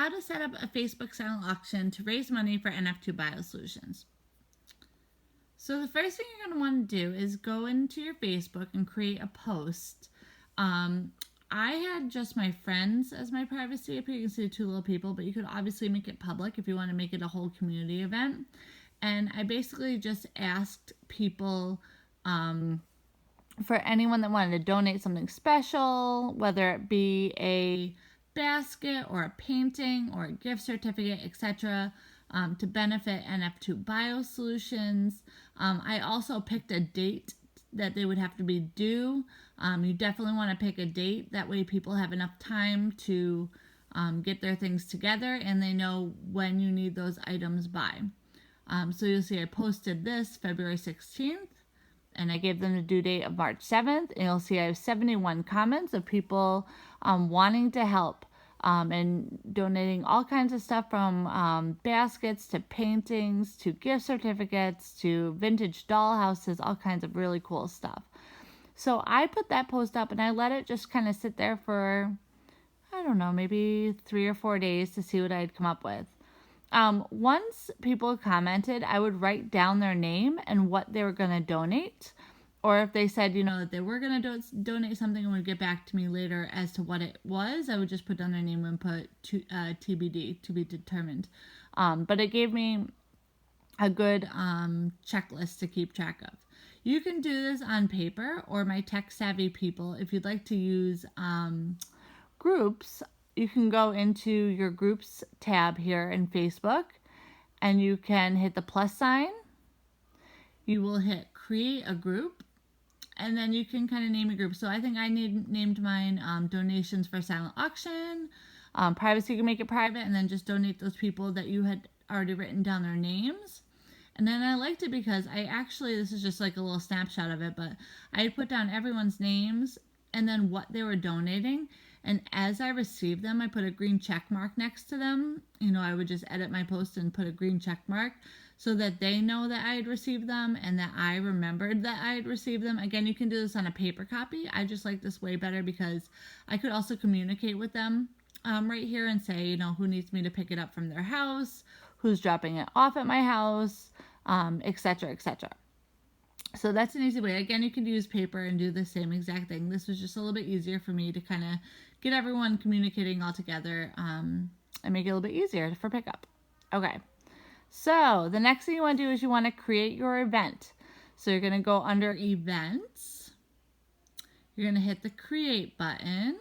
how to set up a Facebook silent auction to raise money for NF2 biosolutions. So the first thing you're going to want to do is go into your Facebook and create a post. I had just my friends as my privacy up here. You can see the two little people, but you could obviously make it public if you want to make it a whole community event. And I basically just asked people for anyone that wanted to donate something special, whether it be a basket or a painting or a gift certificate, etc., to benefit NF2 Biosolutions. I also picked a date that they would have to be due. You definitely want to pick a date. That way people have enough time to get their things together and they know when you need those items by. So you'll see I posted this February 16th. And I gave them the due date of March 7th. And you'll see I have 71 comments of people wanting to help and donating all kinds of stuff from baskets to paintings to gift certificates to vintage doll houses, all kinds of really cool stuff. So I put that post up and I let it just kind of sit there for, I don't know, maybe 3 or 4 days to see what I'd come up with. Once people commented, I would write down their name and what they were going to donate. Or if they said, that they were going to donate something and would get back to me later as to what it was, I would just put down their name and put TBD, to be determined. But it gave me a good checklist to keep track of. You can do this on paper, or my tech-savvy people, if you'd like to use groups, you can go into your groups tab here in Facebook and you can hit the plus sign. You will hit create a group and then you can kind of name a group. So I think I named mine donations for silent auction. Privacy, you can make it private and then just donate those people that you had already written down their names. And then I liked it because this is just like a little snapshot of it, but I put down everyone's names and then what they were donating. And as I received them, I put a green check mark next to them. I would just edit my post and put a green check mark so that they know that I had received them and that I remembered that I had received them. Again, you can do this on a paper copy. I just like this way better because I could also communicate with them right here and say, who needs me to pick it up from their house, who's dropping it off at my house, etc., etc. So that's an easy way. Again, you could use paper and do the same exact thing. This was just a little bit easier for me to kind of get everyone communicating all together and make it a little bit easier for pickup. Okay, so the next thing you want to do is you want to create your event. So you're going to go under events. You're going to hit the create button.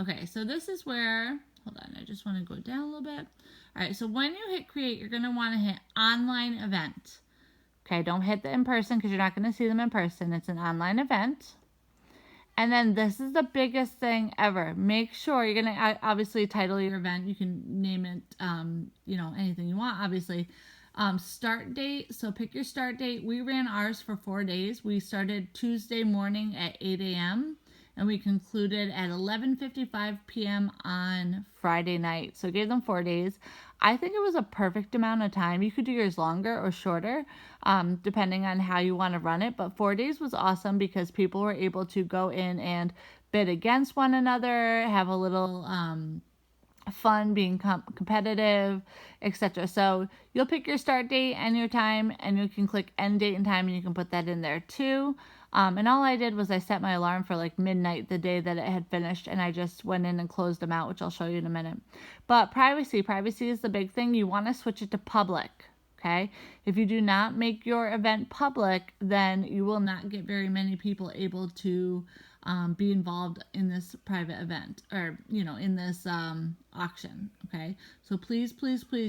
Okay, so this is where, hold on, I just want to go down a little bit. All right, so when you hit create, you're going to want to hit online event. Okay, don't hit the in-person because you're not going to see them in person. It's an online event. And then this is the biggest thing ever. Make sure you're going to obviously title your event. You can name it, anything you want, obviously. Start date. So pick your start date. We ran ours for 4 days. We started Tuesday morning at 8 a.m. and we concluded at 11:55 p.m. on Friday night. So gave them 4 days. I think it was a perfect amount of time. You could do yours longer or shorter, depending on how you want to run it. But 4 days was awesome because people were able to go in and bid against one another, have a little fun, being competitive, etc. So you'll pick your start date and your time, and you can click end date and time, and you can put that in there too. And all I did was I set my alarm for like midnight the day that it had finished, and I just went in and closed them out, which I'll show you in a minute. But privacy is the big thing. You want to switch it to public, okay? If you do not make your event public, then you will not get very many people able to be involved in this private event or, in this auction, okay? So please,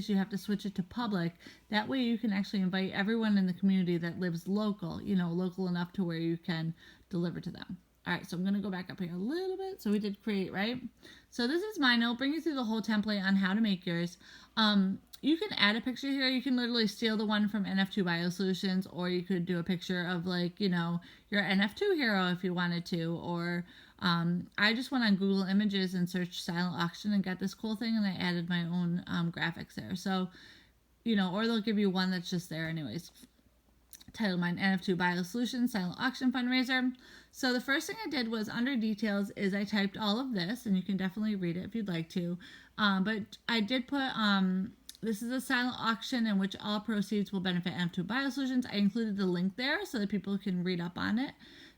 you have to switch it to public. That way you can actually invite everyone in the community that lives local, local enough to where you can deliver to them. All right, so I'm going to go back up here a little bit. So we did create, right? So this is mine. It'll bring you through the whole template on how to make yours. You can add a picture here. You can literally steal the one from NF2 Biosolutions, or you could do a picture of your NF2 hero if you wanted to. Or I just went on Google Images and searched silent auction and got this cool thing, and I added my own graphics there. So, or they'll give you one that's just there anyways. Titled mine NF2 Biosolutions Silent Auction Fundraiser. So the first thing I did was under details is I typed all of this, and you can definitely read it if you'd like to. But I did put this is a silent auction in which all proceeds will benefit NF2 Biosolutions. I included the link there so that people can read up on it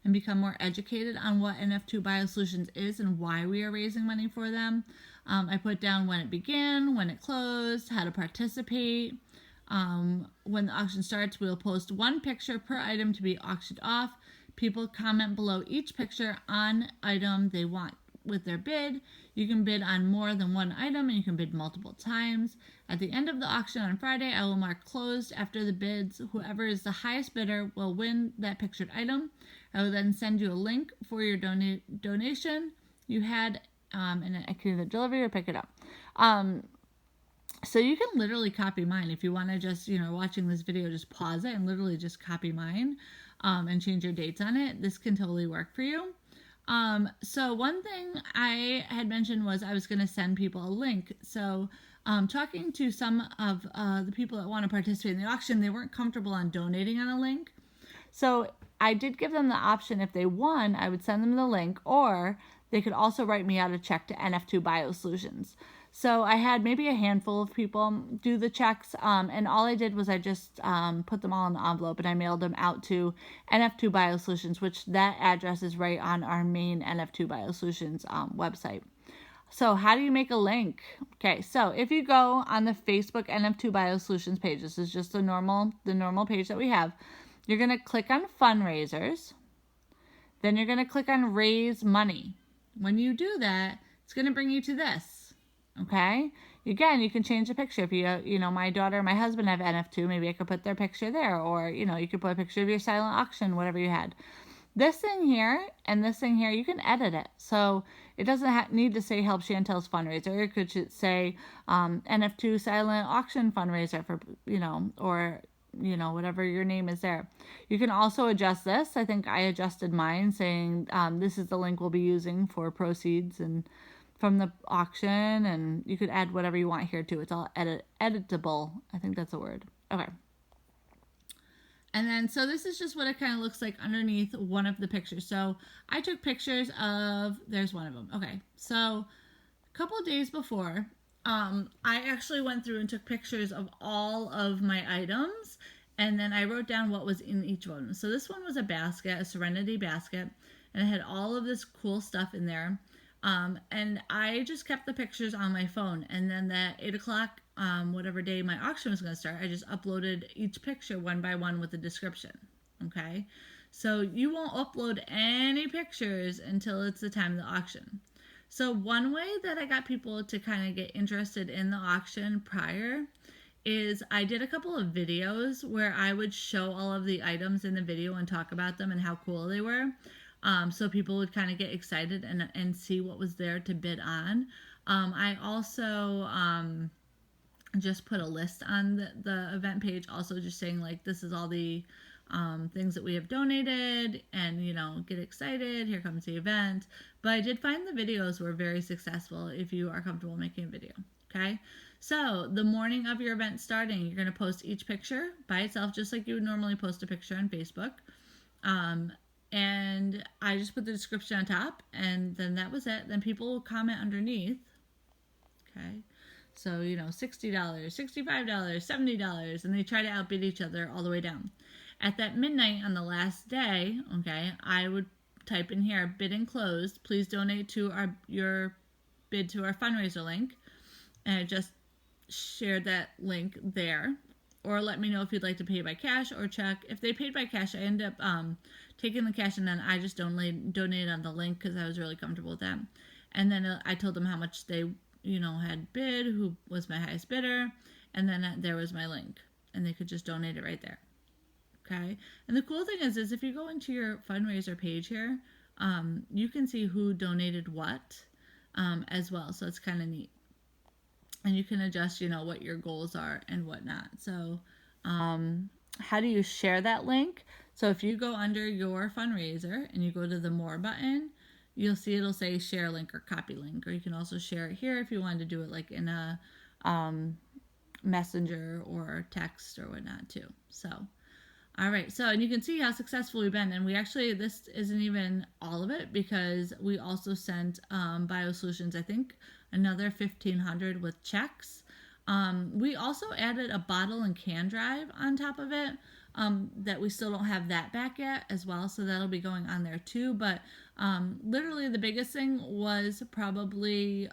and become more educated on what NF2 Biosolutions is and why we are raising money for them. I put down when it began, when it closed, how to participate. When the auction starts, we'll post one picture per item to be auctioned off. People comment below each picture on item they want with their bid. You can bid on more than one item, and you can bid multiple times. At the end of the auction on Friday, I will mark closed after the bids. Whoever is the highest bidder will win that pictured item. I will then send you a link for your donation you had, and I can either deliver or pick it up. So you can literally copy mine if you want to just, watching this video, just pause it and literally just copy mine and change your dates on it. This can totally work for you. So one thing I had mentioned was I was going to send people a link. So talking to some of the people that want to participate in the auction, they weren't comfortable on donating on a link. So I did give them the option, if they won, I would send them the link, or they could also write me out a check to NF2 Biosolutions. So I had maybe a handful of people do the checks, and all I did was I just put them all in the envelope, and I mailed them out to NF2 Biosolutions, which that address is right on our main NF2 Biosolutions website. So how do you make a link? Okay, so if you go on the Facebook NF2 Biosolutions page, this is just the normal page that we have. You're going to click on Fundraisers. Then you're going to click on Raise Money. When you do that, it's going to bring you to this. Okay? Again, you can change the picture. If my daughter and my husband have NF2, maybe I could put their picture there. Or, you could put a picture of your silent auction, whatever you had. This thing here and this thing here, you can edit it. So it doesn't need to say Help Chantel's Fundraiser. It could say NF2 Silent Auction Fundraiser for, or whatever your name is there. You can also adjust this. I think I adjusted mine saying this is the link we'll be using for proceeds and from the auction, and you could add whatever you want here too. It's all editable. I think that's a word. Okay. And then, so this is just what it kind of looks like underneath one of the pictures. So I took pictures of, there's one of them. Okay. So a couple of days before, I actually went through and took pictures of all of my items, and then I wrote down what was in each one. So this one was a basket, a Serenity basket, and it had all of this cool stuff in there. And I just kept the pictures on my phone, and then that 8 o'clock, whatever day my auction was going to start, I just uploaded each picture one by one with a description. Okay. So you won't upload any pictures until it's the time of the auction. So one way that I got people to kind of get interested in the auction prior is I did a couple of videos where I would show all of the items in the video and talk about them and how cool they were. So people would kind of get excited and see what was there to bid on. I also just put a list on the event page, also just saying like, this is all the things that we have donated, and get excited, here comes the event. But I did find the videos were very successful if you are comfortable making a video. Okay, so the morning of your event starting, you're going to post each picture by itself, just like you would normally post a picture on Facebook. And I just put the description on top, and then that was it. Then people will comment underneath. Okay, so $60, $65, $70, and they try to outbid each other all the way down. At that midnight on the last day, okay, I would type in here, bid and closed. Please donate to your bid to our fundraiser link. And I just shared that link there. Or let me know if you'd like to pay by cash or check. If they paid by cash, I end up taking the cash, and then I just donated on the link because I was really comfortable with that. And then I told them how much they, had bid, who was my highest bidder, and then there was my link. And they could just donate it right there. Okay, and the cool thing is if you go into your fundraiser page here, you can see who donated what as well. So it's kind of neat. And you can adjust, what your goals are and whatnot. So how do you share that link? So if you go under your fundraiser and you go to the More button, you'll see it'll say share link or copy link. Or you can also share it here if you wanted to do it like in a messenger or text or whatnot too. So All right, so and you can see how successful we've been, and we actually this isn't even all of it because we also sent BioSolutions, I think, another 1,500 with checks. We also added a bottle and can drive on top of it. That we still don't have that back yet as well, so that'll be going on there too. But literally, the biggest thing was probably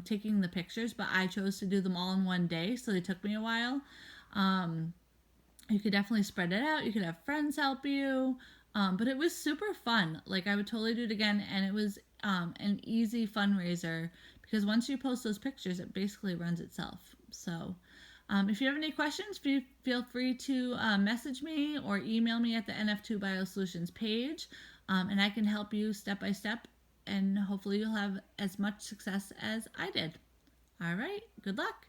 taking the pictures, but I chose to do them all in one day, so they took me a while. You could definitely spread it out. You could have friends help you. But it was super fun. Like, I would totally do it again. And it was an easy fundraiser because once you post those pictures, it basically runs itself. So if you have any questions, feel free to message me or email me at the NF2 Biosolutions page. And I can help you step by step. And hopefully you'll have as much success as I did. All right. Good luck.